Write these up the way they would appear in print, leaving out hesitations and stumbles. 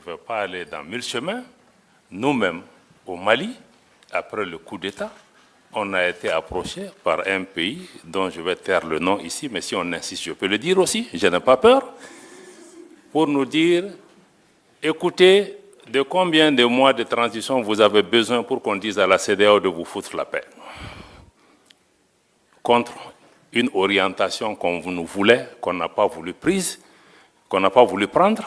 Je ne vais pas aller dans mille chemins. Nous-mêmes, au Mali, après le coup d'État, on a été approché par un pays dont je vais taire le nom ici, mais si on insiste, je peux le dire aussi, je n'ai pas peur, pour nous dire, écoutez, de combien de mois de transition vous avez besoin pour qu'on dise à la CEDEAO de vous foutre la paix? Contre une orientation qu'on nous voulait, qu'on n'a pas voulu prise, qu'on n'a pas voulu prendre.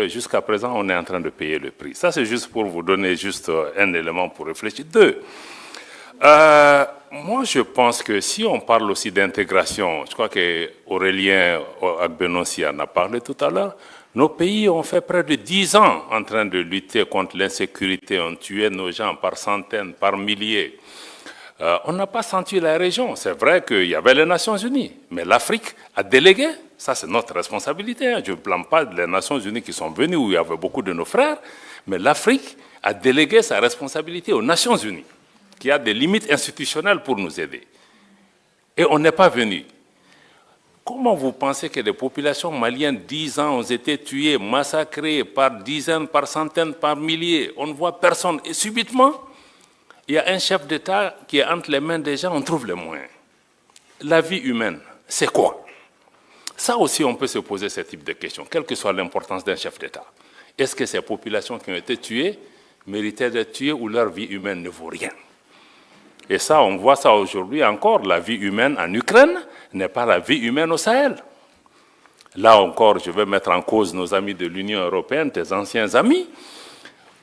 Jusqu'à présent, on est en train de payer le prix. Ça, c'est juste pour vous donner juste un élément pour réfléchir. Deux, moi, je pense que si on parle aussi d'intégration, je crois qu'Aurélien Agbenossi en a parlé tout à l'heure, nos pays ont fait près de 10 ans en train de lutter contre l'insécurité, ont tué nos gens par centaines, par milliers. On n'a pas senti la région. C'est vrai qu'il y avait les Nations Unies, mais l'Afrique a délégué. Ça, c'est notre responsabilité. Je ne blâme pas les Nations Unies qui sont venues, où il y avait beaucoup de nos frères, mais l'Afrique a délégué sa responsabilité aux Nations Unies, qui a des limites institutionnelles pour nous aider. Et on n'est pas venu. Comment vous pensez que les populations maliennes, 10 ans, ont été tuées, massacrées par dizaines, par centaines, par milliers? On ne voit personne. Et subitement, il y a un chef d'État qui est entre les mains des gens, on trouve les moyens. La vie humaine, c'est quoi? Ça aussi, on peut se poser ce type de questions, quelle que soit l'importance d'un chef d'État. Est-ce que ces populations qui ont été tuées méritaient d'être tuées ou leur vie humaine ne vaut rien? Et ça, on voit ça aujourd'hui encore. La vie humaine en Ukraine n'est pas la vie humaine au Sahel. Là encore, je vais mettre en cause nos amis de l'Union européenne, tes anciens amis,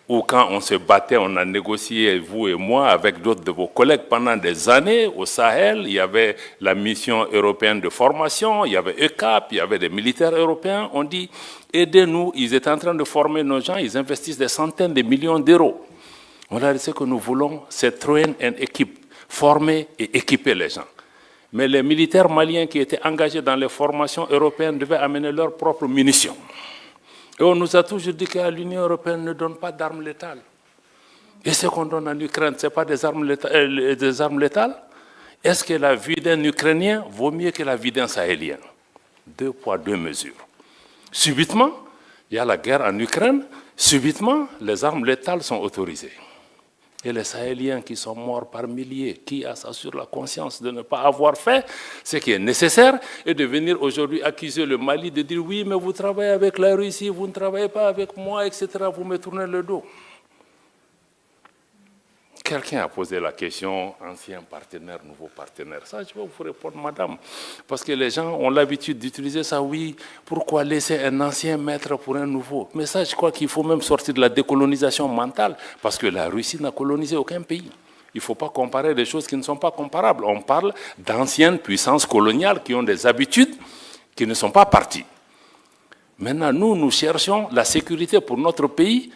où quand on se battait, on a négocié, vous et moi, avec d'autres de vos collègues pendant des années au Sahel. Il y avait la mission européenne de formation, il y avait ECAP, il y avait des militaires européens. On dit, aidez-nous. Ils étaient en train de former nos gens, ils investissent des centaines de millions d'euros. On a dit ce que nous voulons, c'est train and équipe, former et équiper les gens. Mais les militaires maliens qui étaient engagés dans les formations européennes devaient amener leurs propres munitions. Et on nous a toujours dit que l'Union européenne ne donne pas d'armes létales. Et ce qu'on donne en Ukraine, ce n'est pas des armes létales? Est-ce que la vie d'un Ukrainien vaut mieux que la vie d'un Sahélien? 2 poids, 2 mesures. Subitement, il y a la guerre en Ukraine, subitement, les armes létales sont autorisées. Et les Sahéliens qui sont morts par milliers, qui a ça sur la conscience de ne pas avoir fait ce qui est nécessaire, et de venir aujourd'hui accuser le Mali de dire oui, mais vous travaillez avec la Russie, vous ne travaillez pas avec moi, etc. Vous me tournez le dos. Quelqu'un a posé la question, ancien partenaire, nouveau partenaire. Ça, je vais vous répondre, madame. Parce que les gens ont l'habitude d'utiliser ça, oui, pourquoi laisser un ancien maître pour un nouveau? Mais ça, je crois qu'il faut même sortir de la décolonisation mentale, parce que la Russie n'a colonisé aucun pays. Il ne faut pas comparer des choses qui ne sont pas comparables. On parle d'anciennes puissances coloniales qui ont des habitudes qui ne sont pas parties. Maintenant, nous cherchons la sécurité pour notre pays.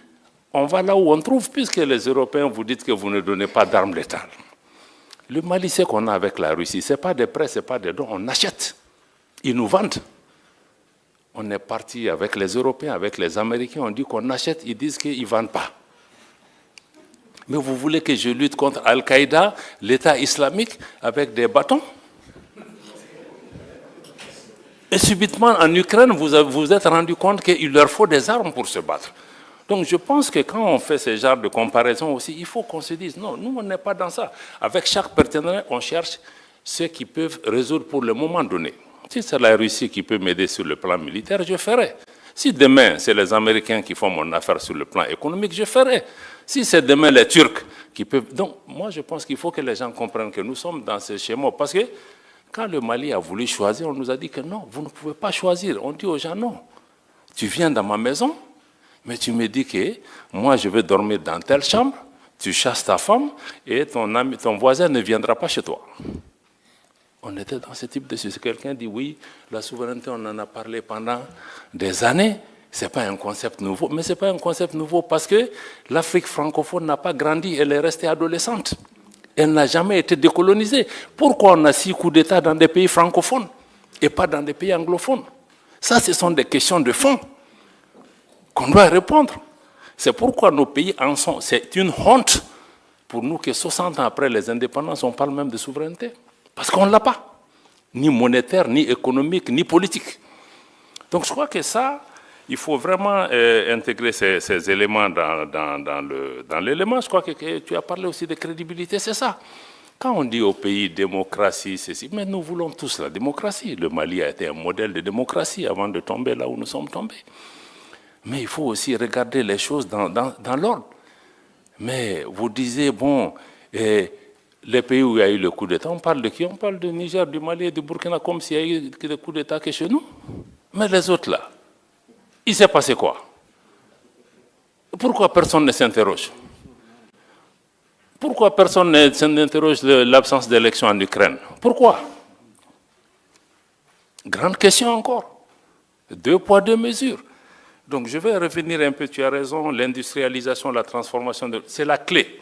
On va là où on trouve, puisque les Européens vous dites que vous ne donnez pas d'armes létales. Le Mali, c'est qu'on a avec la Russie, ce n'est pas des prêts, ce n'est pas des dons, on achète. Ils nous vendent. On est parti avec les Européens, avec les Américains, on dit qu'on achète, ils disent qu'ils ne vendent pas. Mais vous voulez que je lutte contre Al-Qaïda, l'État islamique, avec des bâtons? Et subitement, en Ukraine, vous vous êtes rendu compte qu'il leur faut des armes pour se battre. Donc je pense que quand on fait ce genre de comparaison aussi, il faut qu'on se dise, non, nous on n'est pas dans ça. Avec chaque partenaire, on cherche ceux qui peuvent résoudre pour le moment donné. Si c'est la Russie qui peut m'aider sur le plan militaire, je ferai. Si demain, c'est les Américains qui font mon affaire sur le plan économique, je ferai. Si c'est demain les Turcs qui peuvent... Donc moi je pense qu'il faut que les gens comprennent que nous sommes dans ce schéma. Parce que quand le Mali a voulu choisir, on nous a dit que non, vous ne pouvez pas choisir. On dit aux gens, non, tu viens dans ma maison, mais tu me dis que moi, je vais dormir dans telle chambre, tu chasses ta femme et ton voisin ne viendra pas chez toi. On était dans ce type de situation. Quelqu'un dit oui, la souveraineté, on en a parlé pendant des années. Ce n'est pas un concept nouveau. Mais ce n'est pas un concept nouveau parce que l'Afrique francophone n'a pas grandi, elle est restée adolescente. Elle n'a jamais été décolonisée. Pourquoi on a 6 coups d'État dans des pays francophones et pas dans des pays anglophones? Ça, ce sont des questions de fond qu'on doit répondre. C'est pourquoi nos pays en sont. C'est une honte pour nous que 60 ans après les indépendances, on parle même de souveraineté. Parce qu'on ne l'a pas. Ni monétaire, ni économique, ni politique. Donc je crois que ça, il faut vraiment intégrer ces éléments dans l'élément. Je crois que tu as parlé aussi de crédibilité, c'est ça. Quand on dit au pays démocratie, ceci, mais nous voulons tous la démocratie. Le Mali a été un modèle de démocratie avant de tomber là où nous sommes tombés. Mais il faut aussi regarder les choses dans l'ordre. Mais vous disiez, bon, les pays où il y a eu le coup d'État, on parle de qui? On parle du Niger, du Mali et du Burkina comme s'il y a eu des coups d'État que chez nous. Mais les autres là, il s'est passé quoi? Pourquoi personne ne s'interroge? Pourquoi personne n'interroge l'absence d'élections en Ukraine? Pourquoi? Grande question encore. 2 poids, 2 mesures. Donc je vais revenir un peu, tu as raison, l'industrialisation, la transformation, c'est la clé.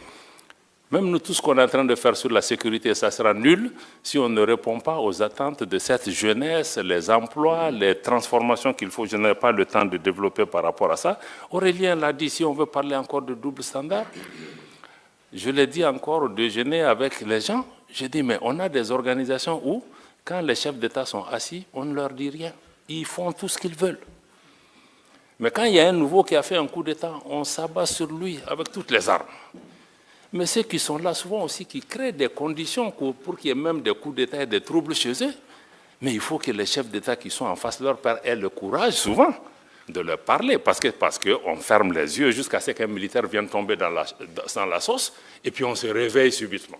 Même nous, tout ce qu'on est en train de faire sur la sécurité, ça sera nul si on ne répond pas aux attentes de cette jeunesse, les emplois, les transformations qu'il faut. Je n'ai pas le temps de développer par rapport à ça. Aurélien l'a dit, si on veut parler encore de double standard, je l'ai dit encore au déjeuner avec les gens, j'ai dit, mais on a des organisations où, quand les chefs d'État sont assis, on ne leur dit rien. Ils font tout ce qu'ils veulent. Mais quand il y a un nouveau qui a fait un coup d'État, on s'abat sur lui avec toutes les armes. Mais ceux qui sont là, souvent aussi, qui créent des conditions pour qu'il y ait même des coups d'État et des troubles chez eux. Mais il faut que les chefs d'État qui sont en face de leur père aient le courage, souvent, de leur parler. Parce qu'on ferme les yeux jusqu'à ce qu'un militaire vienne tomber dans la sauce, et puis on se réveille subitement.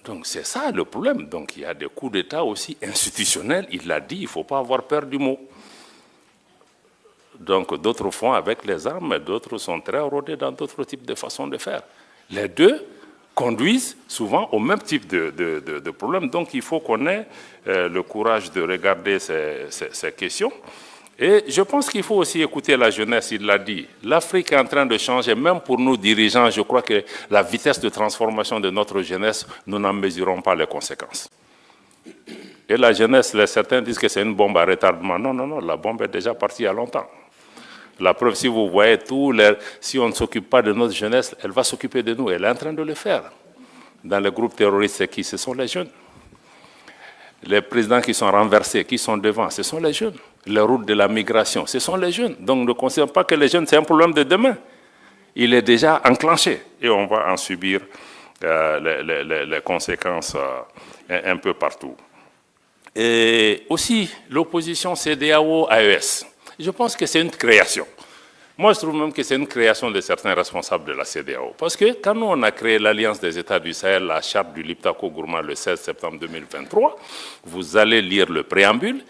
Donc c'est ça le problème. Donc il y a des coups d'État aussi institutionnels. Il l'a dit, il ne faut pas avoir peur du mot. Donc d'autres font avec les armes, mais d'autres sont très rodés dans d'autres types de façons de faire. Les deux conduisent souvent au même type de problème. Donc il faut qu'on ait le courage de regarder ces questions. Et je pense qu'il faut aussi écouter la jeunesse, il l'a dit. L'Afrique est en train de changer, même pour nous dirigeants, je crois que la vitesse de transformation de notre jeunesse, nous n'en mesurons pas les conséquences. Et la jeunesse, certains disent que c'est une bombe à retardement. Non, non, non, la bombe est déjà partie il y a longtemps. La preuve, si vous voyez si on ne s'occupe pas de notre jeunesse, elle va s'occuper de nous. Elle est en train de le faire. Dans les groupes terroristes, c'est qui? Ce sont les jeunes. Les présidents qui sont renversés, qui sont devant, ce sont les jeunes. Les routes de la migration, ce sont les jeunes. Donc ne considérez pas que les jeunes, c'est un problème de demain. Il est déjà enclenché et on va en subir les conséquences un peu partout. Et aussi, l'opposition CEDEAO-AES. Je pense que c'est une création. Moi, je trouve même que c'est une création de certains responsables de la CEDEAO. Parce que quand nous, on a créé l'Alliance des États du Sahel, la charte du Liptako-Gourma le 16 septembre 2023, vous allez lire le préambule,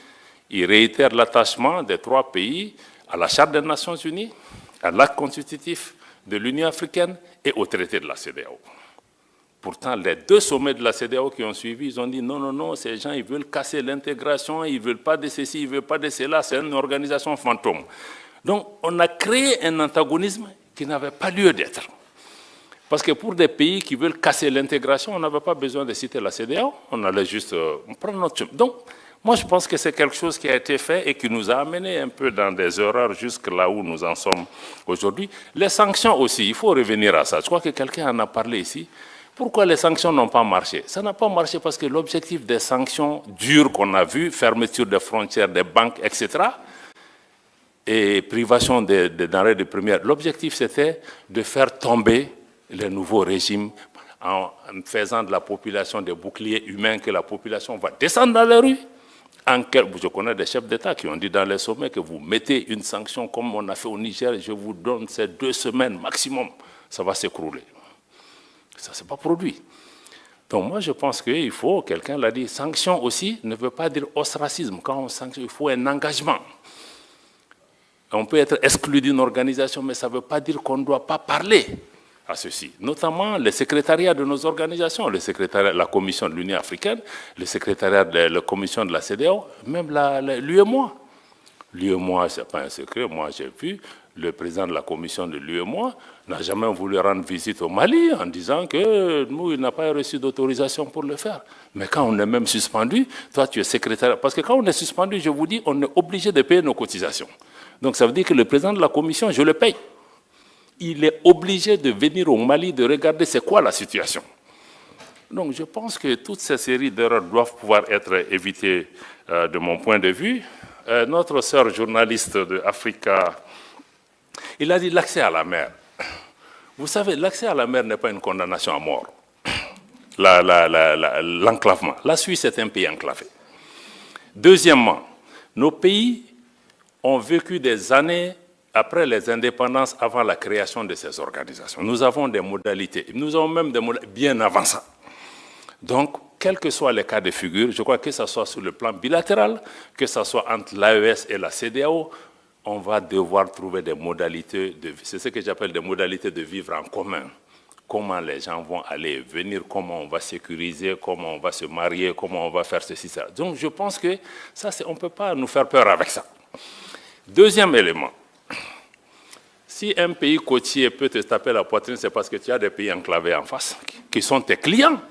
il réitère l'attachement des 3 pays à la charte des Nations Unies, à l'acte constitutif de l'Union africaine et au traité de la CEDEAO. Pourtant, les 2 sommets de la CEDEAO qui ont suivi, ils ont dit non, non, non, ces gens, ils veulent casser l'intégration, ils ne veulent pas de ceci, ils ne veulent pas de cela, c'est une organisation fantôme. Donc, on a créé un antagonisme qui n'avait pas lieu d'être. Parce que pour des pays qui veulent casser l'intégration, on n'avait pas besoin de citer la CEDEAO, on allait juste prendre notre chemin. Donc, moi, je pense que c'est quelque chose qui a été fait et qui nous a amené un peu dans des erreurs jusque là où nous en sommes aujourd'hui. Les sanctions aussi, il faut revenir à ça. Je crois que quelqu'un en a parlé ici. Pourquoi les sanctions n'ont pas marché? Ça n'a pas marché parce que l'objectif des sanctions dures qu'on a vues, fermeture des frontières, des banques, etc., et privation des denrées de première, l'objectif c'était de faire tomber les nouveaux régimes en faisant de la population des boucliers humains que la population va descendre dans les rues. Je connais des chefs d'État qui ont dit dans les sommets que vous mettez une sanction comme on a fait au Niger, je vous donne ces 2 semaines maximum, ça va s'écrouler. Ça ne s'est pas produit. Donc moi je pense qu'il faut, quelqu'un l'a dit, sanction aussi ne veut pas dire ostracisme. Quand on sanctionne, il faut un engagement. On peut être exclu d'une organisation, mais ça ne veut pas dire qu'on ne doit pas parler à ceci. Notamment les secrétariats de nos organisations, le secrétariat de la Commission de l'Union africaine, le secrétariat de la Commission de la CEDEAO, même l'UEMOA. L'UEMOA, ce n'est pas un secret, moi j'ai vu, le président de la Commission de l'UEMOA n'a jamais voulu rendre visite au Mali en disant que nous, il n'a pas reçu d'autorisation pour le faire. Mais quand on est même suspendu, toi tu es secrétaire, parce que quand on est suspendu, je vous dis, on est obligé de payer nos cotisations. Donc ça veut dire que le président de la Commission, je le paye. Il est obligé de venir au Mali, de regarder c'est quoi la situation. Donc je pense que toutes ces séries d'erreurs doivent pouvoir être évitées de mon point de vue. notre sœur journaliste de Africa, il a dit l'accès à la mer. Vous savez, l'accès à la mer n'est pas une condamnation à mort. L'enclavement. La Suisse est un pays enclavé. Deuxièmement, nos pays ont vécu des années après les indépendances, avant la création de ces organisations. Nous avons des modalités, nous avons même des modalités bien avant ça. Donc, quels que soient les cas de figure, je crois que ce soit sur le plan bilatéral, que ce soit entre l'AES et la CEDEAO, on va devoir trouver des modalités, c'est ce que j'appelle des modalités de vivre en commun. Comment les gens vont aller et venir, comment on va sécuriser, comment on va se marier, comment on va faire ceci, ça. Donc je pense que ça, on ne peut pas nous faire peur avec ça. Deuxième élément, si un pays côtier peut te taper la poitrine, c'est parce que tu as des pays enclavés en face, qui sont tes clients.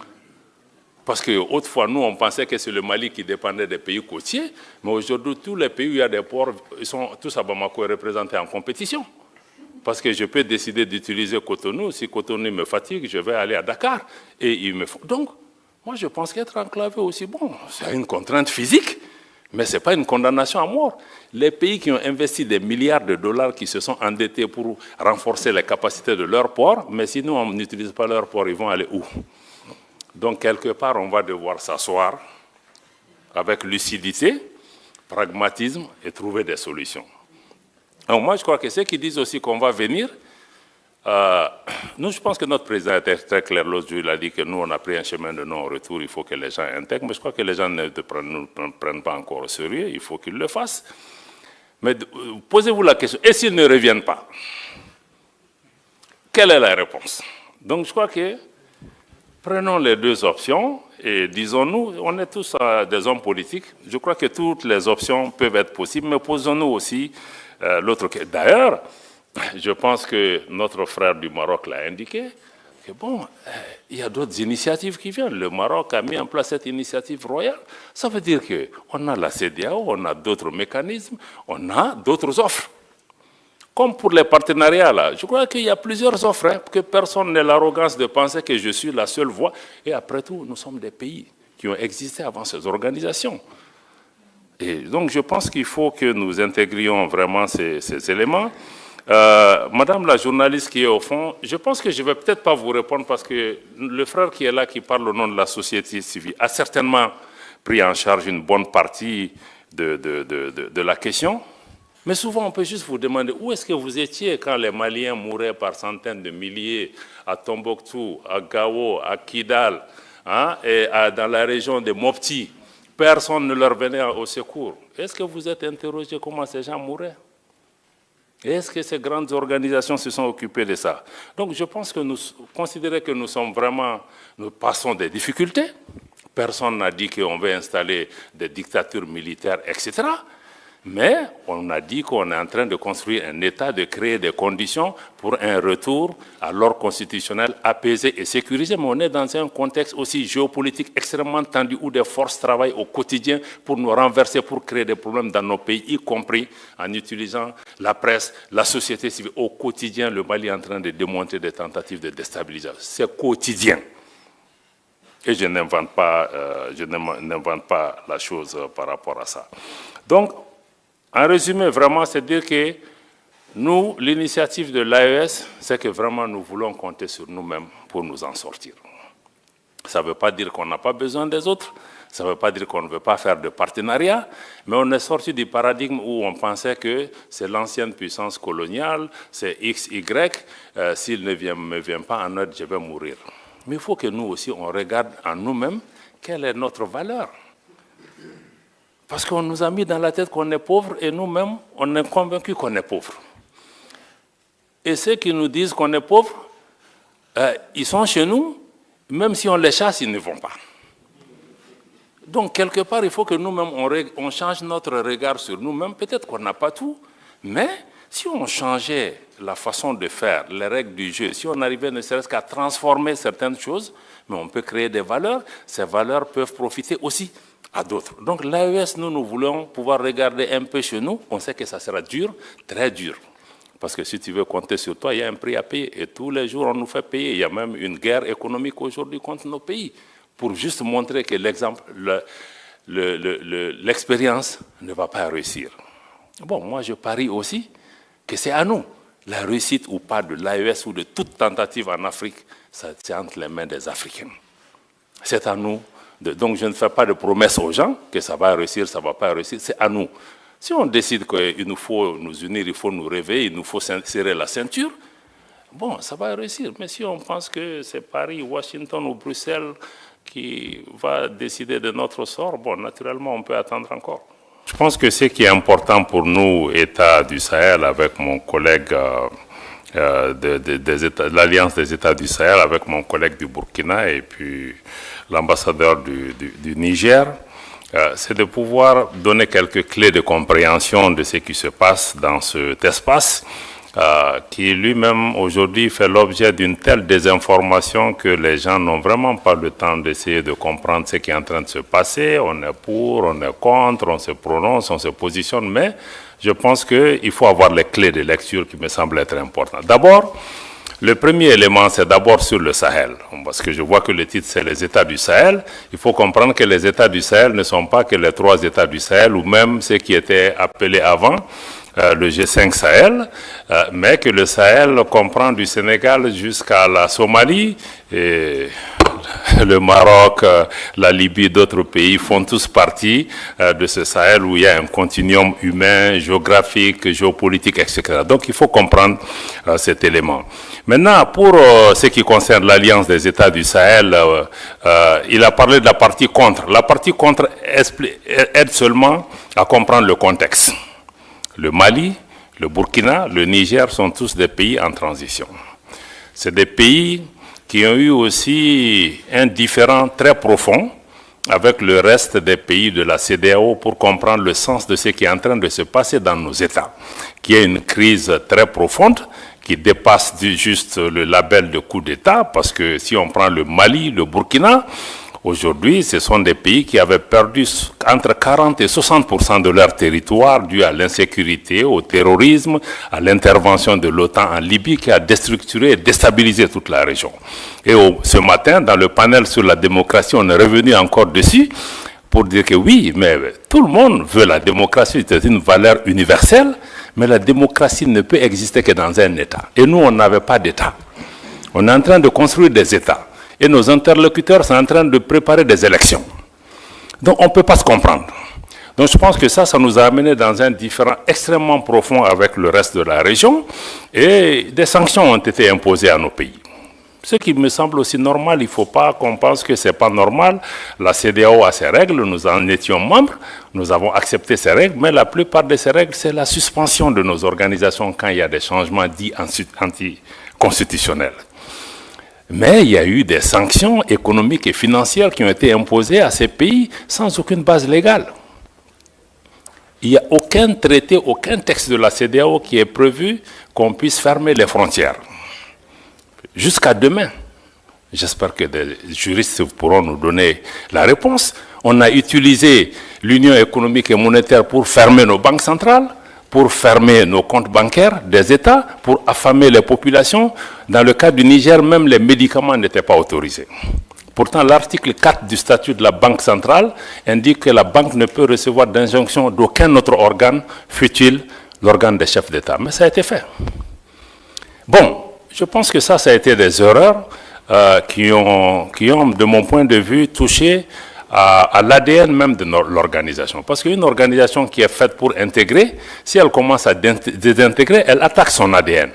Parce qu'autrefois, nous, on pensait que c'est le Mali qui dépendait des pays côtiers, mais aujourd'hui, tous les pays où il y a des ports, ils sont tous à Bamako représentés en compétition. Parce que je peux décider d'utiliser Cotonou. Si Cotonou me fatigue, je vais aller à Dakar. Et ils me font. Donc, moi, je pense qu'être enclavé aussi, bon, c'est une contrainte physique, mais ce n'est pas une condamnation à mort. Les pays qui ont investi des milliards de dollars, qui se sont endettés pour renforcer les capacités de leurs ports, mais si nous, on n'utilise pas leurs ports, ils vont aller où? Donc, quelque part, on va devoir s'asseoir avec lucidité, pragmatisme et trouver des solutions. Alors moi, je crois que ceux qui disent aussi qu'on va venir, nous, je pense que notre président était très clair l'autre jour, il a dit que nous, on a pris un chemin de non-retour, il faut que les gens intègrent, mais je crois que les gens ne prennent pas encore au sérieux, il faut qu'ils le fassent. Mais posez-vous la question, et s'ils ne reviennent pas? Quelle est la réponse? Donc, je crois que prenons les deux options et disons-nous, on est tous des hommes politiques, je crois que toutes les options peuvent être possibles, mais posons-nous aussi l'autre cas. D'ailleurs, je pense que notre frère du Maroc l'a indiqué, que bon, il y a d'autres initiatives qui viennent. Le Maroc a mis en place cette initiative royale. Ça veut dire qu'on a la CEDEAO, on a d'autres mécanismes, on a d'autres offres. Comme pour les partenariats, là, je crois qu'il y a plusieurs offres, hein, que personne n'ait l'arrogance de penser que je suis la seule voie. Et après tout, nous sommes des pays qui ont existé avant ces organisations. Et donc, je pense qu'il faut que nous intégrions vraiment ces éléments. Madame la journaliste qui est au fond, je pense que je ne vais peut-être pas vous répondre parce que le frère qui est là, qui parle au nom de la société civile, a certainement pris en charge une bonne partie de la question. Mais souvent, on peut juste vous demander où est-ce que vous étiez quand les Maliens mouraient par centaines de milliers à Tombouctou, à Gao, à Kidal, hein, et dans la région de Mopti. Personne ne leur venait au secours. Est-ce que vous êtes interrogé comment ces gens mouraient? Est-ce que ces grandes organisations se sont occupées de ça? Donc je pense que nous considérons que nous passons des difficultés. Personne n'a dit qu'on veut installer des dictatures militaires, etc. Mais on a dit qu'on est en train de construire un État, de créer des conditions pour un retour à l'ordre constitutionnel apaisé et sécurisé. Mais on est dans un contexte aussi géopolitique extrêmement tendu où des forces travaillent au quotidien pour nous renverser, pour créer des problèmes dans nos pays, y compris en utilisant la presse, la société civile. Au quotidien, le Mali est en train de démonter des tentatives de déstabilisation. C'est quotidien. Et je n'invente pas la chose par rapport à ça. Donc, en résumé, vraiment, c'est dire que nous, l'initiative de l'AES, c'est que vraiment nous voulons compter sur nous-mêmes pour nous en sortir. Ça ne veut pas dire qu'on n'a pas besoin des autres, ça ne veut pas dire qu'on ne veut pas faire de partenariat, mais on est sorti du paradigme où on pensait que c'est l'ancienne puissance coloniale, c'est X, Y, s'il ne me vient pas en aide, je vais mourir. Mais il faut que nous aussi, on regarde en nous-mêmes quelle est notre valeur. Parce qu'on nous a mis dans la tête qu'on est pauvre et nous-mêmes, on est convaincus qu'on est pauvre. Et ceux qui nous disent qu'on est pauvre, ils sont chez nous, même si on les chasse, ils ne vont pas. Donc, quelque part, il faut que nous-mêmes, on change notre regard sur nous-mêmes. Peut-être qu'on n'a pas tout, mais si on changeait la façon de faire, les règles du jeu, si on arrivait ne serait-ce qu'à transformer certaines choses, mais on peut créer des valeurs, ces valeurs peuvent profiter aussi à d'autres. Donc l'AES, nous voulons pouvoir regarder un peu chez nous. On sait que ça sera dur, très dur. Parce que si tu veux compter sur toi, il y a un prix à payer. Et tous les jours, on nous fait payer. Il y a même une guerre économique aujourd'hui contre nos pays. Pour juste montrer que l'exemple, l'expérience ne va pas réussir. Bon, moi je parie aussi que c'est à nous. La réussite ou pas de l'AES ou de toute tentative en Afrique, ça tient entre les mains des Africains. C'est à nous. Donc je ne fais pas de promesses aux gens que ça va réussir, ça ne va pas réussir. C'est à nous. Si on décide qu'il nous faut nous unir, il faut nous réveiller, il nous faut serrer la ceinture, bon, ça va réussir. Mais si on pense que c'est Paris, Washington ou Bruxelles qui va décider de notre sort, bon, naturellement, on peut attendre encore. Je pense que ce qui est important pour nous, États du Sahel, avec mon collègue de l'Alliance des États du Sahel, avec mon collègue du Burkina et puis l'ambassadeur du Niger, c'est de pouvoir donner quelques clés de compréhension de ce qui se passe dans cet espace, qui lui-même aujourd'hui fait l'objet d'une telle désinformation que les gens n'ont vraiment pas le temps d'essayer de comprendre ce qui est en train de se passer. On est pour, on est contre, on se prononce, on se positionne, mais je pense qu'il faut avoir les clés de lecture qui me semblent être importantes. D'abord, le premier élément, c'est d'abord sur le Sahel, parce que je vois que le titre, c'est les États du Sahel. Il faut comprendre que les États du Sahel ne sont pas que les 3 États du Sahel, ou même ceux qui étaient appelés avant le G5 Sahel, mais que le Sahel comprend du Sénégal jusqu'à la Somalie, et le Maroc, la Libye, d'autres pays font tous partie de ce Sahel où il y a un continuum humain, géographique, géopolitique, etc. Donc il faut comprendre cet élément. Maintenant, pour ce qui concerne l'Alliance des États du Sahel, il a parlé de la partie contre. La partie contre aide seulement à comprendre le contexte. Le Mali, le Burkina, le Niger sont tous des pays en transition. C'est des pays qui ont eu aussi un différend très profond avec le reste des pays de la CEDEAO pour comprendre le sens de ce qui est en train de se passer dans nos États, qui est une crise très profonde qui dépasse juste le label de coup d'État, parce que si on prend le Mali, le Burkina, aujourd'hui, ce sont des pays qui avaient perdu entre 40 et 60% de leur territoire dû à l'insécurité, au terrorisme, à l'intervention de l'OTAN en Libye qui a déstructuré et déstabilisé toute la région. Et ce matin, dans le panel sur la démocratie, on est revenu encore dessus pour dire que oui, mais tout le monde veut la démocratie, c'est une valeur universelle, mais la démocratie ne peut exister que dans un État. Et nous, on n'avait pas d'État. On est en train de construire des États. Et nos interlocuteurs sont en train de préparer des élections. Donc on ne peut pas se comprendre. Donc je pense que ça nous a amené dans un différend extrêmement profond avec le reste de la région. Et des sanctions ont été imposées à nos pays. Ce qui me semble aussi normal, il ne faut pas qu'on pense que ce n'est pas normal. La CEDEAO a ses règles, nous en étions membres, nous avons accepté ces règles, mais la plupart de ces règles, c'est la suspension de nos organisations quand il y a des changements dits anticonstitutionnels. Mais il y a eu des sanctions économiques et financières qui ont été imposées à ces pays sans aucune base légale. Il n'y a aucun traité, aucun texte de la CEDEAO qui est prévu qu'on puisse fermer les frontières. Jusqu'à demain. J'espère que des juristes pourront nous donner la réponse. On a utilisé l'Union économique et monétaire pour fermer nos banques centrales, pour fermer nos comptes bancaires des États, pour affamer les populations. Dans le cas du Niger, même les médicaments n'étaient pas autorisés. Pourtant, l'article 4 du statut de la Banque centrale indique que la banque ne peut recevoir d'injonction d'aucun autre organe, fût-il l'organe des chefs d'État. Mais ça a été fait. Bon, je pense que ça a été des erreurs qui ont, de mon point de vue, touché à l'ADN même de l'organisation. Parce qu'une organisation qui est faite pour intégrer, si elle commence à désintégrer, elle attaque son ADN.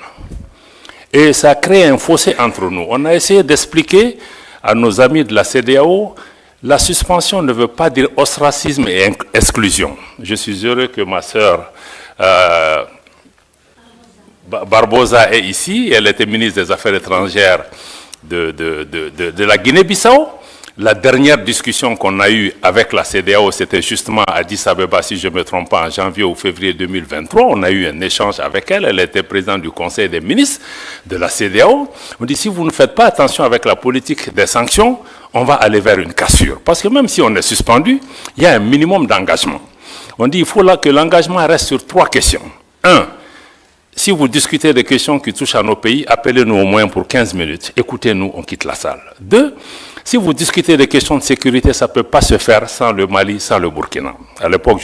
Et ça crée un fossé entre nous. On a essayé d'expliquer à nos amis de la CEDEAO, la suspension ne veut pas dire ostracisme et exclusion. Je suis heureux que ma sœur Barbosa est ici. Elle était ministre des Affaires étrangères de la Guinée-Bissau. La dernière discussion qu'on a eue avec la CEDEAO, c'était justement à Addis Abeba, si je ne me trompe pas, en janvier ou février 2023. On a eu un échange avec elle. Elle était présidente du Conseil des ministres de la CEDEAO. On dit, si vous ne faites pas attention avec la politique des sanctions, on va aller vers une cassure. Parce que même si on est suspendu, il y a un minimum d'engagement. On dit, il faut là que l'engagement reste sur 3 questions. 1. Si vous discutez des questions qui touchent à nos pays, appelez-nous au moins pour 15 minutes. Écoutez-nous, on quitte la salle. 2. Si vous discutez des questions de sécurité, ça ne peut pas se faire sans le Mali, sans le Burkina. À l'époque,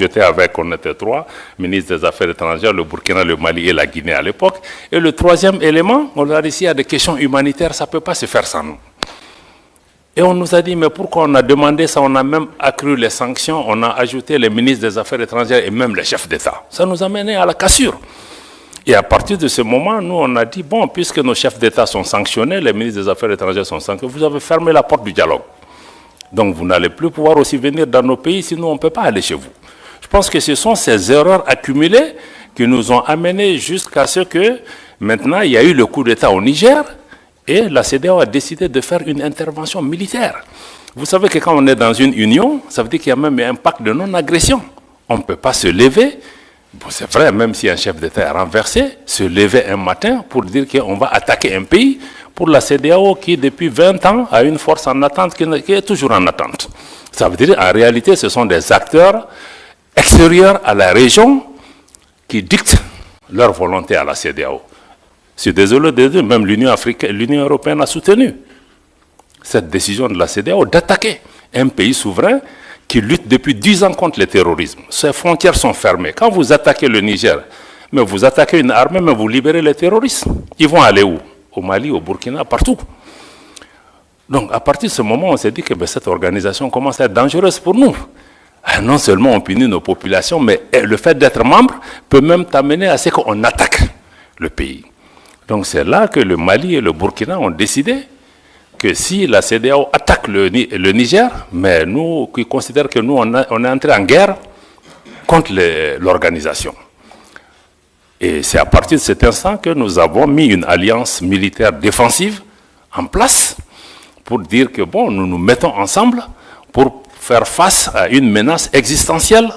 on était 3, ministre des Affaires étrangères, le Burkina, le Mali et la Guinée à l'époque. Et le troisième élément, on a dit, s'il y a des questions humanitaires, ça ne peut pas se faire sans nous. Et on nous a dit, mais pourquoi on a demandé ça? On a même accru les sanctions, on a ajouté les ministres des Affaires étrangères et même les chefs d'État. Ça nous a mené à la cassure. Et à partir de ce moment, nous, on a dit, bon, puisque nos chefs d'État sont sanctionnés, les ministres des Affaires étrangères sont sanctionnés, vous avez fermé la porte du dialogue. Donc, vous n'allez plus pouvoir aussi venir dans nos pays, sinon on ne peut pas aller chez vous. Je pense que ce sont ces erreurs accumulées qui nous ont amenés jusqu'à ce que, maintenant, il y a eu le coup d'État au Niger, et la CEDEAO a décidé de faire une intervention militaire. Vous savez que quand on est dans une union, ça veut dire qu'il y a même un pacte de non-agression. On ne peut pas se lever, bon, c'est vrai, même si un chef d'État est renversé, se lever un matin pour dire qu'on va attaquer un pays, pour la CEDEAO qui, depuis 20 ans, a une force en attente qui est toujours en attente. Ça veut dire, en réalité, ce sont des acteurs extérieurs à la région qui dictent leur volonté à la CEDEAO. Je suis désolé de dire, même l'Union européenne a soutenu cette décision de la CEDEAO d'attaquer un pays souverain qui lutte depuis 10 ans contre le terrorisme. Ses frontières sont fermées. Quand vous attaquez le Niger, mais vous attaquez une armée, mais vous libérez les terroristes. Ils vont aller où? Au Mali, au Burkina, partout. Donc, à partir de ce moment, on s'est dit que cette organisation commence à être dangereuse pour nous. Non seulement on punit nos populations, mais le fait d'être membre peut même t'amener à ce qu'on attaque le pays. Donc c'est là que le Mali et le Burkina ont décidé que si la CEDEAO attaque le Niger, mais nous qui considérons que nous on est entré en guerre contre l'organisation. Et c'est à partir de cet instant que nous avons mis une alliance militaire défensive en place pour dire que bon, nous nous mettons ensemble pour faire face à une menace existentielle,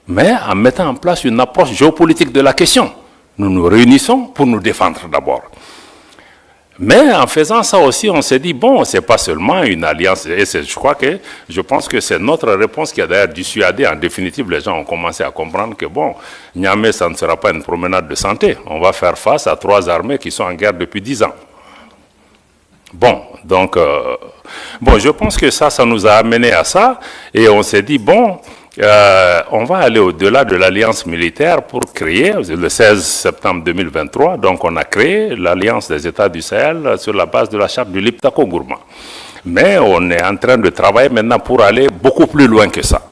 mais en mettant en place une approche géopolitique de la question. Nous nous réunissons pour nous défendre d'abord. Mais en faisant ça aussi, on s'est dit, bon, ce n'est pas seulement une alliance. Et je pense que c'est notre réponse qui a d'ailleurs dissuadé. En définitive, les gens ont commencé à comprendre que, bon, Niamey, ça ne sera pas une promenade de santé. On va faire face à 3 armées qui sont en guerre depuis 10 ans. Bon, donc, je pense que ça nous a amené à ça. Et on s'est dit, bon, on va aller au-delà de l'alliance militaire pour créer, le 16 septembre 2023, donc on a créé l'alliance des États du Sahel sur la base de la charte du Liptako-Gourma. Mais on est en train de travailler maintenant pour aller beaucoup plus loin que ça.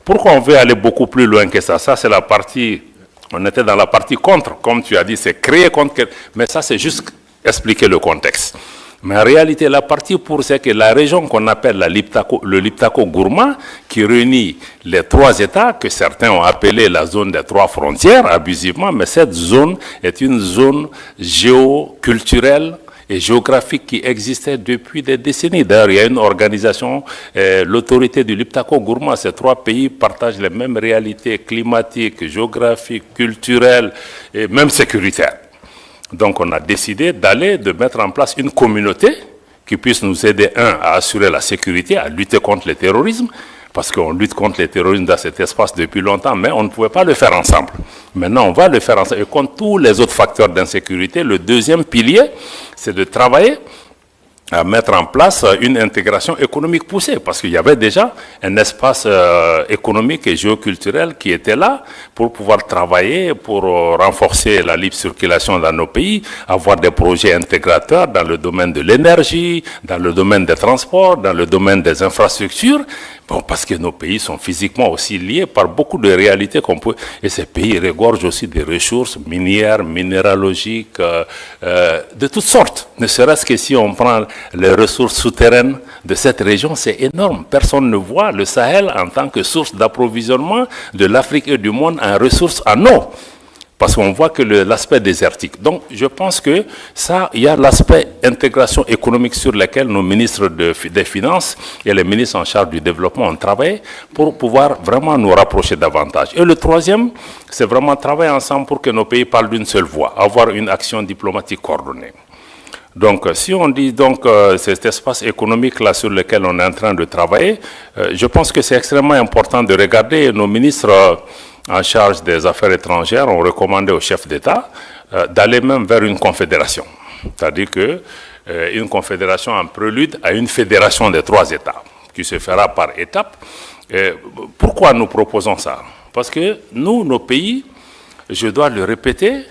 Pourquoi on veut aller beaucoup plus loin que ça? Ça, c'est la partie, on était dans la partie contre, comme tu as dit, c'est créer contre, mais ça, c'est juste expliquer le contexte. Mais en réalité, la partie pour, c'est que la région qu'on appelle le Liptako-Gourma, qui réunit les 3 États, que certains ont appelé la zone des 3 frontières, abusivement, mais cette zone est une zone géoculturelle et géographique qui existait depuis des décennies. D'ailleurs, il y a une organisation, l'autorité du Liptako-Gourma, ces 3 pays partagent les mêmes réalités climatiques, géographiques, culturelles et même sécuritaires. Donc on a décidé de mettre en place une communauté qui puisse nous aider, à assurer la sécurité, à lutter contre le terrorisme, parce qu'on lutte contre le terrorisme dans cet espace depuis longtemps, mais on ne pouvait pas le faire ensemble. Maintenant, on va le faire ensemble. Et contre tous les autres facteurs d'insécurité, le deuxième pilier, c'est de travailler à mettre en place une intégration économique poussée, parce qu'il y avait déjà un espace économique et géoculturel qui était là pour pouvoir travailler, pour renforcer la libre circulation dans nos pays, avoir des projets intégrateurs dans le domaine de l'énergie, dans le domaine des transports, dans le domaine des infrastructures, bon, parce que nos pays sont physiquement aussi liés par beaucoup de réalités qu'on peut, et ces pays regorgent aussi des ressources minières, minéralogiques, de toutes sortes, ne serait-ce que si on prend les ressources souterraines de cette région, c'est énorme. Personne ne voit le Sahel en tant que source d'approvisionnement de l'Afrique et du monde en ressources en eau. Parce qu'on voit que l'aspect désertique. Donc, je pense que ça, il y a l'aspect intégration économique sur lequel nos ministres des Finances et les ministres en charge du développement ont travaillé pour pouvoir vraiment nous rapprocher davantage. Et le troisième, c'est vraiment travailler ensemble pour que nos pays parlent d'une seule voix, avoir une action diplomatique coordonnée. Donc, si on dit donc cet espace économique-là sur lequel on est en train de travailler, je pense que c'est extrêmement important de regarder nos ministres en charge des affaires étrangères ont recommandé au chef d'État d'aller même vers une confédération. C'est-à-dire que une confédération en prélude à une fédération des 3 États, qui se fera par étapes. Pourquoi nous proposons ça? Parce que nous, nos pays, je dois le répéter,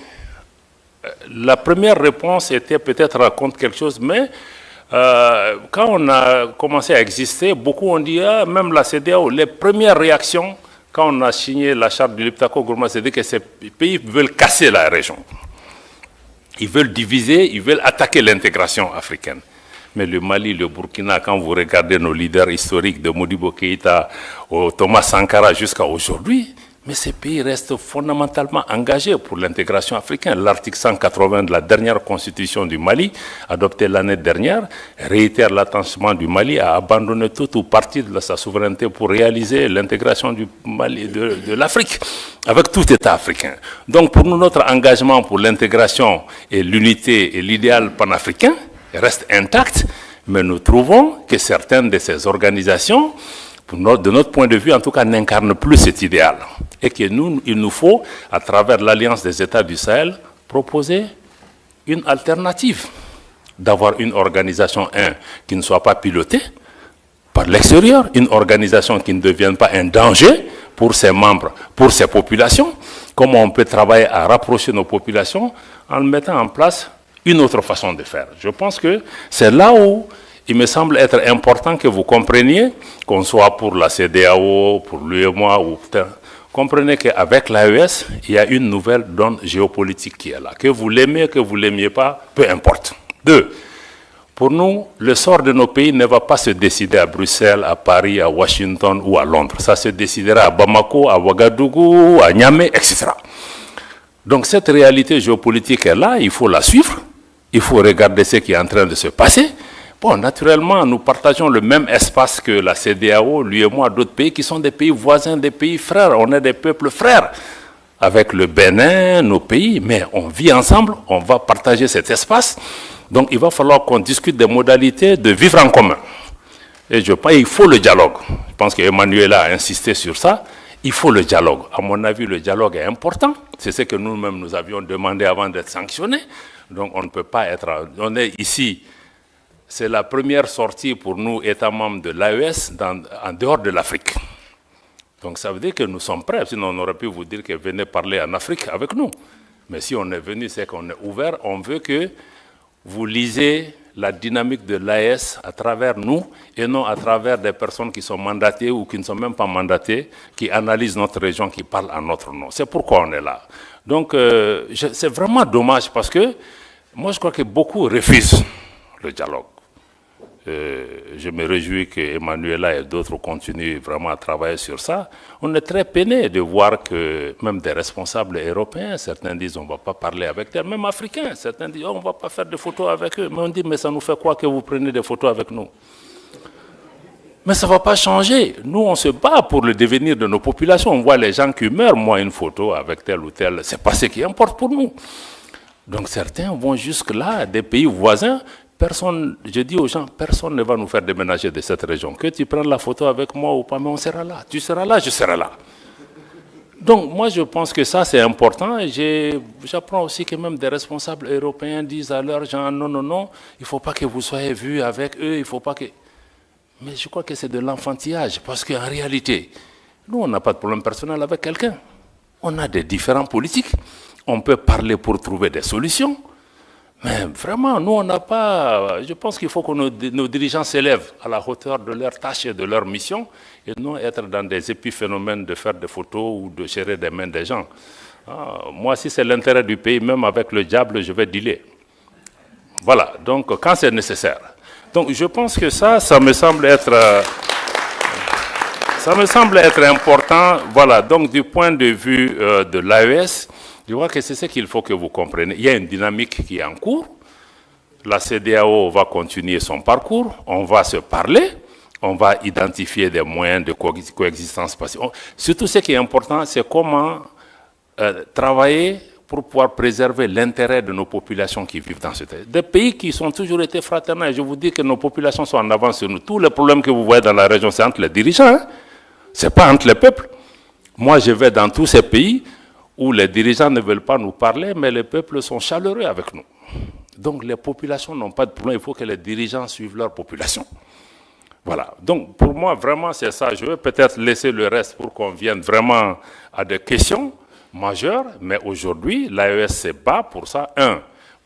la première réponse était peut-être raconte quelque chose, mais quand on a commencé à exister, beaucoup ont dit, même la CEDEAO, les premières réactions, quand on a signé la charte du Liptako-Gourma, c'est que ces pays veulent casser la région. Ils veulent diviser, ils veulent attaquer l'intégration africaine. Mais le Mali, le Burkina, quand vous regardez nos leaders historiques de Modibo Keïta au Thomas Sankara jusqu'à aujourd'hui, mais ces pays restent fondamentalement engagés pour l'intégration africaine. L'article 180 de la dernière constitution du Mali, adoptée l'année dernière, réitère l'attachement du Mali à abandonner tout ou partie de sa souveraineté pour réaliser l'intégration du Mali, de l'Afrique, avec tout État africain. Donc pour nous, notre engagement pour l'intégration et l'unité et l'idéal panafricain reste intact, mais nous trouvons que certaines de ces organisations, de notre point de vue, en tout cas, n'incarnent plus cet idéal. Et que nous, il nous faut, à travers l'Alliance des États du Sahel, proposer une alternative. D'avoir une organisation, qui ne soit pas pilotée par l'extérieur, une organisation qui ne devienne pas un danger pour ses membres, pour ses populations. Comment on peut travailler à rapprocher nos populations en mettant en place une autre façon de faire. Je pense que c'est là où il me semble être important que vous compreniez, qu'on soit pour la CEDEAO, pour l'UEMOA, ou comprenez qu'avec l'AES, il y a une nouvelle donne géopolitique qui est là. Que vous l'aimez, que vous ne l'aimiez pas, peu importe. 2. Pour nous, le sort de nos pays ne va pas se décider à Bruxelles, à Paris, à Washington ou à Londres. Ça se décidera à Bamako, à Ouagadougou, à Niamey, etc. Donc cette réalité géopolitique est là, il faut la suivre, il faut regarder ce qui est en train de se passer. Bon, naturellement, nous partageons le même espace que la CEDEAO, l'UEMOA, d'autres pays qui sont des pays voisins, des pays frères. On est des peuples frères avec le Bénin, nos pays, mais on vit ensemble, on va partager cet espace. Donc il va falloir qu'on discute des modalités de vivre en commun. Et je pense qu'il faut le dialogue. Je pense qu'Emmanuel a insisté sur ça. Il faut le dialogue. À mon avis, le dialogue est important. C'est ce que nous-mêmes nous avions demandé avant d'être sanctionnés. Donc on ne peut pas être... On est ici... C'est la première sortie pour nous, États membres de l'AES, en dehors de l'Afrique. Donc ça veut dire que nous sommes prêts, sinon on aurait pu vous dire que venez parler en Afrique avec nous. Mais si on est venu, c'est qu'on est ouvert, on veut que vous lisez la dynamique de l'AES à travers nous, et non à travers des personnes qui sont mandatées ou qui ne sont même pas mandatées, qui analysent notre région, qui parlent en notre nom. C'est pourquoi on est là. Donc c'est vraiment dommage parce que moi je crois que beaucoup refusent le dialogue. Je me réjouis qu'Emmanuela et d'autres continuent vraiment à travailler sur ça. On est très peiné de voir que même des responsables européens, certains disent on ne va pas parler avec eux, même africains, certains disent on ne va pas faire de photos avec eux. Mais on dit mais ça nous fait quoi que vous preniez des photos avec nous? Mais ça ne va pas changer. Nous, on se bat pour le devenir de nos populations. On voit les gens qui meurent, moi une photo avec tel ou tel, ce n'est pas ce qui importe pour nous. Donc certains vont jusque-là, des pays voisins. Personne, je dis aux gens, personne ne va nous faire déménager de cette région. Que tu prennes la photo avec moi ou pas, mais on sera là. Tu seras là, je serai là. Donc moi je pense que ça c'est important. J'apprends aussi que même des responsables européens disent à leurs gens, non, non, non, il ne faut pas que vous soyez vus avec eux, il ne faut pas que... Mais je crois que c'est de l'enfantillage, parce qu'en réalité, nous on n'a pas de problème personnel avec quelqu'un. On a des différents politiques, on peut parler pour trouver des solutions. Mais vraiment, nous, on n'a pas... Je pense qu'il faut que nos dirigeants s'élèvent à la hauteur de leurs tâches et de leur mission et non être dans des épiphénomènes de faire des photos ou de gérer des mains des gens. Moi, si c'est l'intérêt du pays, même avec le diable, je vais dealer. Voilà, donc quand c'est nécessaire. Donc je pense que ça me semble être... ça me semble être important. Voilà, donc du point de vue de l'AES, je crois que c'est ce qu'il faut que vous compreniez. Il y a une dynamique qui est en cours. La CEDEAO va continuer son parcours. On va se parler. On va identifier des moyens de coexistence pacifique. Surtout, ce qui est important, c'est comment travailler pour pouvoir préserver l'intérêt de nos populations qui vivent dans ce pays. Des pays qui ont toujours été fraternels. Je vous dis que nos populations sont en avance sur nous. Tous les problèmes que vous voyez dans la région, c'est entre les dirigeants. Hein? Ce n'est pas entre les peuples. Moi, je vais dans tous ces pays où les dirigeants ne veulent pas nous parler, mais les peuples sont chaleureux avec nous. Donc les populations n'ont pas de problème, il faut que les dirigeants suivent leur population. Voilà, donc pour moi, vraiment, c'est ça. Je vais peut-être laisser le reste pour qu'on vienne vraiment à des questions majeures, mais aujourd'hui, l'AES se bat pour ça.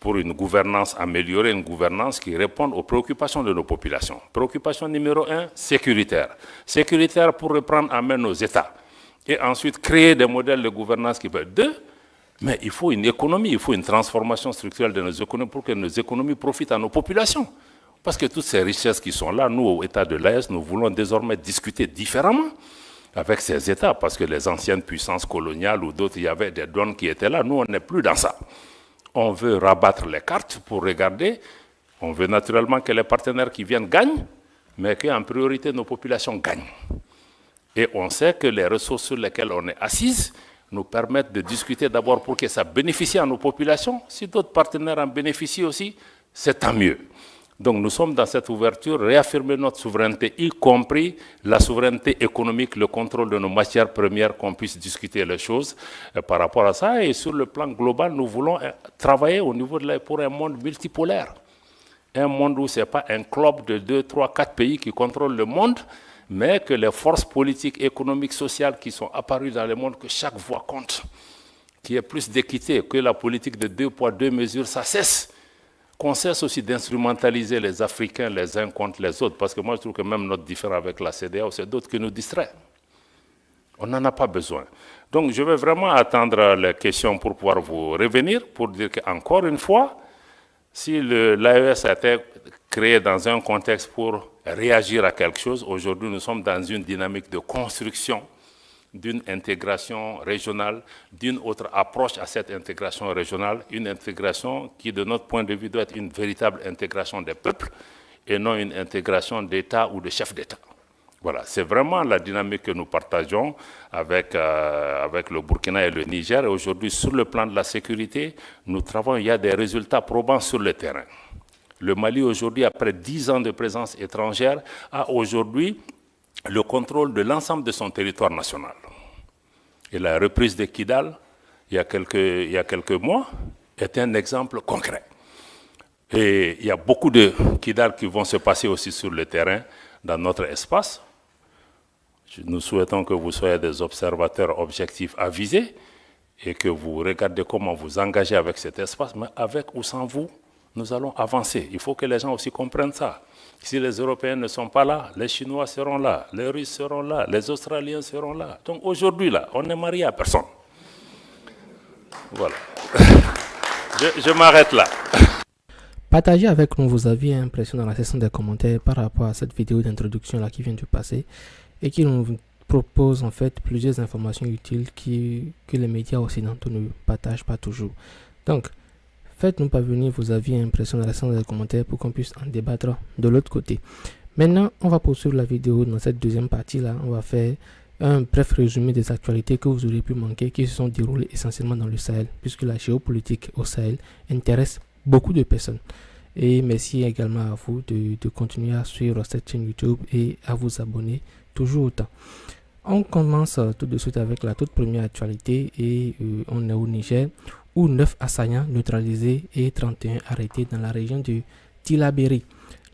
Pour une gouvernance améliorée, une gouvernance qui réponde aux préoccupations de nos populations. Préoccupation numéro 1, sécuritaire. Sécuritaire pour reprendre en main nos États. Et ensuite, créer des modèles de gouvernance qui peuvent... 2, mais il faut une économie, il faut une transformation structurelle de nos économies pour que nos économies profitent à nos populations. Parce que toutes ces richesses qui sont là, nous, au État de l'AES, nous voulons désormais discuter différemment avec ces États, parce que les anciennes puissances coloniales ou d'autres, il y avait des donnes qui étaient là. Nous, on n'est plus dans ça. On veut rabattre les cartes pour regarder. On veut naturellement que les partenaires qui viennent gagnent, mais qu'en priorité, nos populations gagnent. Et on sait que les ressources sur lesquelles on est assise nous permettent de discuter d'abord pour que ça bénéficie à nos populations. Si d'autres partenaires en bénéficient aussi, c'est tant mieux. Donc nous sommes dans cette ouverture, réaffirmer notre souveraineté, y compris la souveraineté économique, le contrôle de nos matières premières, qu'on puisse discuter les choses par rapport à ça. Et sur le plan global, nous voulons travailler au niveau pour un monde multipolaire. Un monde où ce n'est pas un club de 2, 3, 4 pays qui contrôlent le monde, mais que les forces politiques, économiques, sociales qui sont apparues dans le monde, que chaque voix compte, qu'il y ait plus d'équité, que la politique de 2 poids, 2 mesures, ça cesse. Qu'on cesse aussi d'instrumentaliser les Africains les uns contre les autres, parce que moi je trouve que même notre différend avec la CEDEAO, c'est d'autres qui nous distraient. On n'en a pas besoin. Donc je vais vraiment attendre les questions pour pouvoir vous revenir, pour dire qu'encore une fois, si l'AES a été créé dans un contexte pour réagir à quelque chose, aujourd'hui nous sommes dans une dynamique de construction d'une intégration régionale, d'une autre approche à cette intégration régionale, une intégration qui, de notre point de vue, doit être une véritable intégration des peuples et non une intégration d'État ou de chefs d'État. Voilà, c'est vraiment la dynamique que nous partageons avec le Burkina et le Niger. Et aujourd'hui, sur le plan de la sécurité, nous travaillons, il y a des résultats probants sur le terrain. Le Mali, aujourd'hui, après 10 ans de présence étrangère, a aujourd'hui le contrôle de l'ensemble de son territoire national. Et la reprise de Kidal, il y a quelques mois, est un exemple concret. Et il y a beaucoup de Kidal qui vont se passer aussi sur le terrain, dans notre espace. Nous souhaitons que vous soyez des observateurs objectifs avisés et que vous regardez comment vous engagez avec cet espace, mais avec ou sans vous, nous allons avancer. Il faut que les gens aussi comprennent ça. Si les Européens ne sont pas là, les Chinois seront là, les Russes seront là, les Australiens seront là. Donc aujourd'hui, là, on n'est marié à personne. Voilà. Je m'arrête là. Partagez avec nous vos avis et impressions dans la section des commentaires par rapport à cette vidéo d'introduction là qui vient de passer et qui nous propose en fait plusieurs informations utiles que les médias occidentaux ne partagent pas toujours. Donc, faites-nous parvenir vos avis et impressions dans la section des commentaires pour qu'on puisse en débattre de l'autre côté. Maintenant, on va poursuivre la vidéo dans cette deuxième partie là. On va faire un bref résumé des actualités que vous aurez pu manquer qui se sont déroulées essentiellement dans le Sahel, puisque la géopolitique au Sahel intéresse beaucoup de personnes. Et merci également à vous de continuer à suivre cette chaîne YouTube et à vous abonner toujours autant. On commence tout de suite avec la toute première actualité et on est au Niger où 9 assaillants neutralisés et 31 arrêtés dans la région de Tillabéri.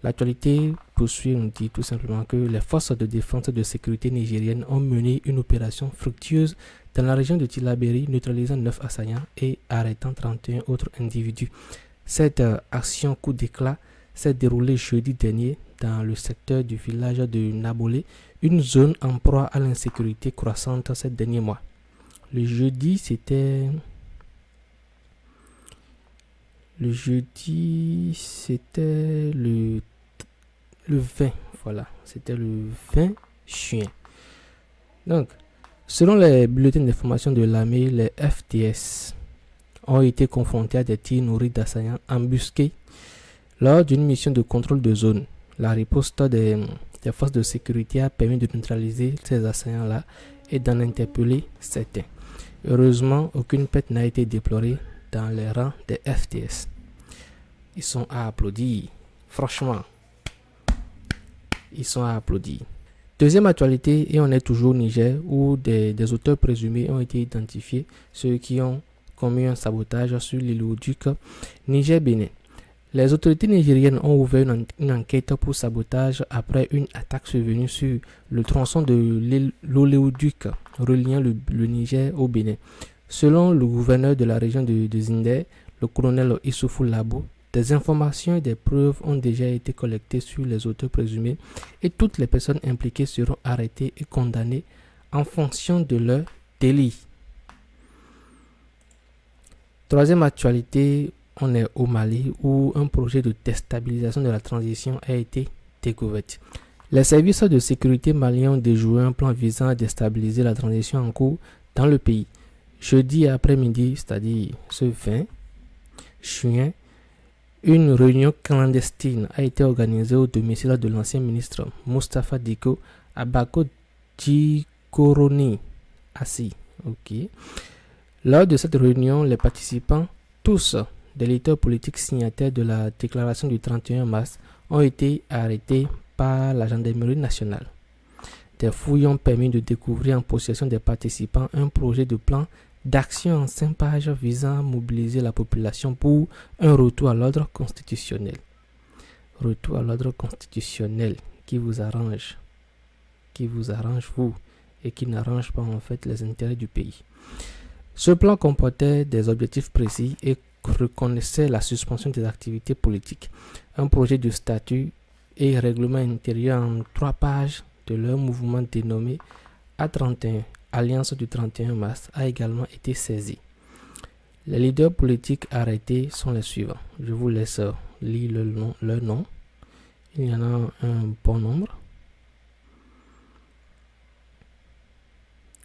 L'actualité poursuit, on dit tout simplement que les forces de défense et de sécurité nigériennes ont mené une opération fructueuse dans la région de Tillabéri, neutralisant 9 assaillants et arrêtant 31 autres individus. Cette action coup d'éclat s'est déroulée jeudi dernier dans le secteur du village de Nabolé, une zone en proie à l'insécurité croissante ces derniers mois. Le jeudi, c'était le 20, voilà, c'était le 20 juin. Donc, selon les bulletins d'information de l'armée, les FDS ont été confrontés à des tirs nourris d'assaillants embusqués lors d'une mission de contrôle de zone. La riposte des forces de sécurité a permis de neutraliser ces assaillants-là et d'en interpeller certains. Heureusement, aucune perte n'a été déplorée dans les rangs des FDS. Ils sont à applaudir. Franchement, ils sont à applaudir. Deuxième actualité, et on est toujours au Niger, où des auteurs présumés ont été identifiés, ceux qui ont commis un sabotage sur l'Iléoduc Niger-Bénin. Les autorités nigériennes ont ouvert une enquête pour sabotage après une attaque survenue sur le tronçon de l'oléoduc reliant le Niger au Bénin. Selon le gouverneur de la région de Zinder, le colonel Issoufou Labo, des informations et des preuves ont déjà été collectées sur les auteurs présumés et toutes les personnes impliquées seront arrêtées et condamnées en fonction de leur délit. Troisième actualité, on est au Mali où un projet de déstabilisation de la transition a été découvert. Les services de sécurité maliens ont déjoué un plan visant à déstabiliser la transition en cours dans le pays. Jeudi après-midi, c'est-à-dire ce 20 juin, une réunion clandestine a été organisée au domicile de l'ancien ministre Moustapha Diko à Bako Djikoroni, Assi. Lors de cette réunion, les participants, tous des leaders politiques signataires de la déclaration du 31 mars, ont été arrêtés par la gendarmerie nationale. Des fouilles ont permis de découvrir en possession des participants un projet de plan d'action en 5 pages visant à mobiliser la population pour un retour à l'ordre constitutionnel. Retour à l'ordre constitutionnel qui vous arrange vous, et qui n'arrange pas en fait les intérêts du pays. Ce plan comportait des objectifs précis et reconnaissait la suspension des activités politiques, un projet de statut et règlement intérieur en 3 pages de leur mouvement dénommé A31, Alliance du 31 mars, a également été saisi. Les leaders politiques arrêtés sont les suivants. Je vous laisse lire leur nom. Il y en a un bon nombre.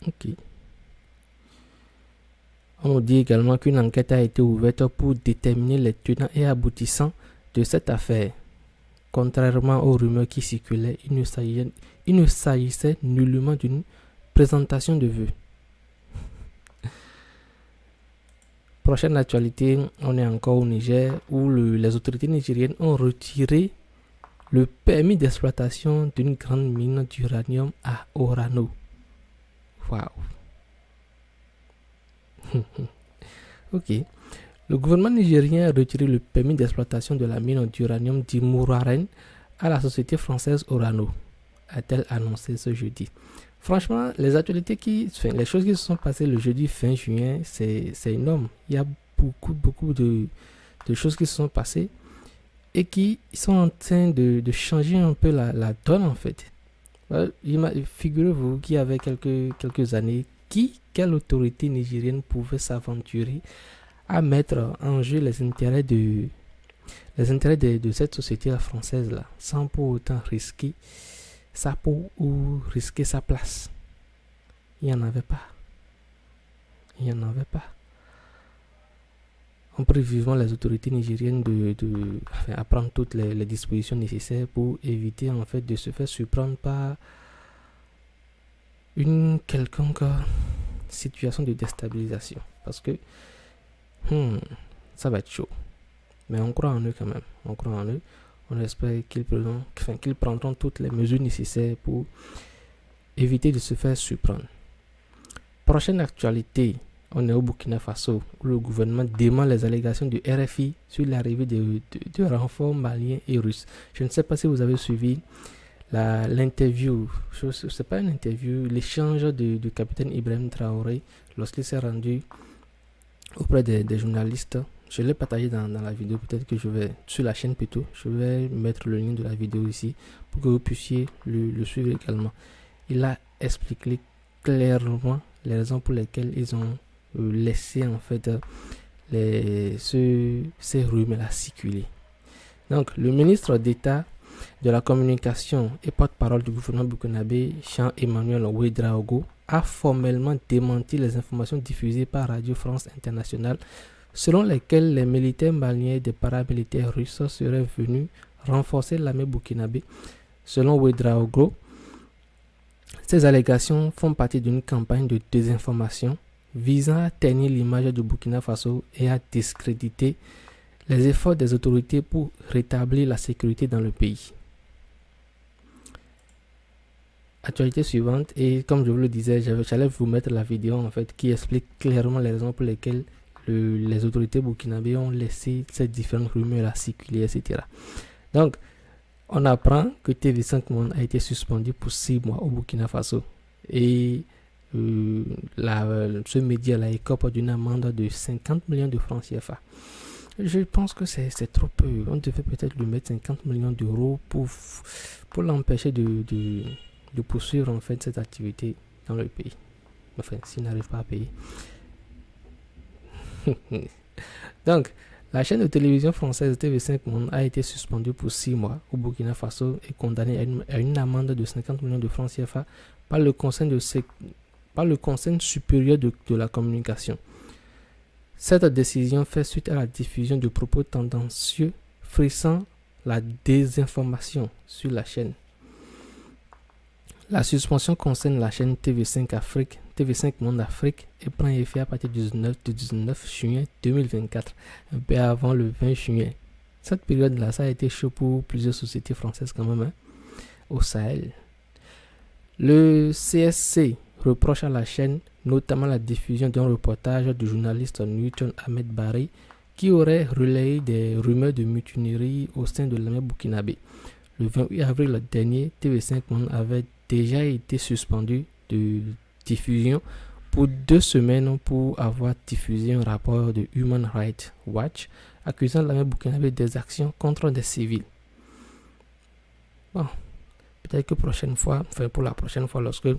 Ok. On nous dit également qu'une enquête a été ouverte pour déterminer les tenants et aboutissants de cette affaire. Contrairement aux rumeurs qui circulaient, il ne s'agissait nullement d'une présentation de vœux. Prochaine actualité, on est encore au Niger où les autorités nigériennes ont retiré le permis d'exploitation d'une grande mine d'uranium à Orano. Waouh! Ok. Le gouvernement nigérien a retiré le permis d'exploitation de la mine d'uranium d'Imouraren à la société française Orano, a-t-elle annoncé ce jeudi. Franchement, les choses qui se sont passées le jeudi fin juin, c'est énorme. Il y a beaucoup de choses qui se sont passées et qui sont en train de changer un peu la donne en fait. Figurez-vous qu'il y avait quelques années, quelle autorité nigérienne pouvait s'aventurer à mettre en jeu les intérêts de cette société française là, sans pour autant risquer sa peau ou risquer sa place. Il n'y en avait pas. On prie vivement les autorités nigériennes à prendre toutes les dispositions nécessaires pour éviter en fait de se faire surprendre par une quelconque situation de déstabilisation. Parce que ça va être chaud. Mais on croit en eux quand même. On espère qu'ils prendront toutes les mesures nécessaires pour éviter de se faire surprendre. Prochaine actualité, on est au Burkina Faso, où le gouvernement dément les allégations du RFI sur l'arrivée de renforts maliens et russes. Je ne sais pas si vous avez suivi l'interview, c'est pas une interview, l'échange du capitaine Ibrahim Traoré lorsqu'il s'est rendu auprès des journalistes. Je l'ai partagé dans la vidéo, peut-être que sur la chaîne plutôt, je vais mettre le lien de la vidéo ici pour que vous puissiez le suivre également. Il a expliqué clairement les raisons pour lesquelles ils ont laissé en fait ces rumeurs-là circuler. Donc, le ministre d'État de la communication et porte-parole du gouvernement burkinabé, Jean-Emmanuel Ouedraogo, a formellement démenti les informations diffusées par Radio France Internationale selon lesquelles les militaires maliens et des paramilitaires russes seraient venus renforcer l'armée burkinabé. Selon Ouedraogo, ces allégations font partie d'une campagne de désinformation visant à ternir l'image du Burkina Faso et à discréditer les efforts des autorités pour rétablir la sécurité dans le pays. actualité suivante, et comme je vous le disais, j'allais vous mettre la vidéo en fait qui explique clairement les raisons pour lesquelles les autorités burkinabées ont laissé ces différentes rumeurs là circuler, etc. Donc, on apprend que TV5 Monde a été suspendu pour 6 mois au Burkina Faso, et ce média là écope d'une amende de 50 millions de francs CFA. Je pense que c'est trop peu. On devait peut-être lui mettre 50 millions d'euros pour l'empêcher de poursuivre en fait cette activité dans le pays. Enfin, s'il n'arrive pas à payer. Donc, la chaîne de télévision française TV5 Monde a été suspendue pour 6 mois au Burkina Faso et condamnée à une amende de 50 millions de francs CFA par le Conseil supérieur de la communication. Cette décision fait suite à la diffusion de propos tendancieux frisant la désinformation sur la chaîne. La suspension concerne la chaîne TV5 Afrique, TV5 Monde Afrique, et prend effet à partir du 19 juin 2024, un peu avant le 20 juin. Cette période-là, ça a été chaud pour plusieurs sociétés françaises quand même, au Sahel. Le CSC reproche à la chaîne notamment la diffusion d'un reportage du journaliste Newton Ahmed Barry qui aurait relayé des rumeurs de mutinerie au sein de l'armée burkinabé. Le 28 avril dernier, TV5 Monde avait déjà été suspendu de diffusion pour 2 semaines pour avoir diffusé un rapport de Human Rights Watch accusant l'armée burkinabé des actions contre des civils. Bon, peut-être que pour la prochaine fois, lorsque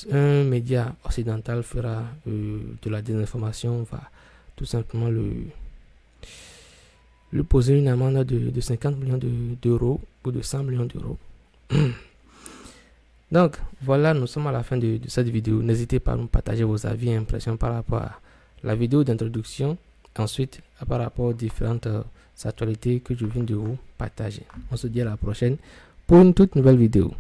un média occidental fera de la désinformation, on va tout simplement lui poser une amende de 50 millions d'euros ou de 100 millions d'euros. Donc voilà, nous sommes à la fin de cette vidéo. N'hésitez pas à nous partager vos avis et impressions par rapport à la vidéo d'introduction, ensuite par rapport aux différentes actualités que je viens de vous partager. On se dit à la prochaine pour une toute nouvelle vidéo.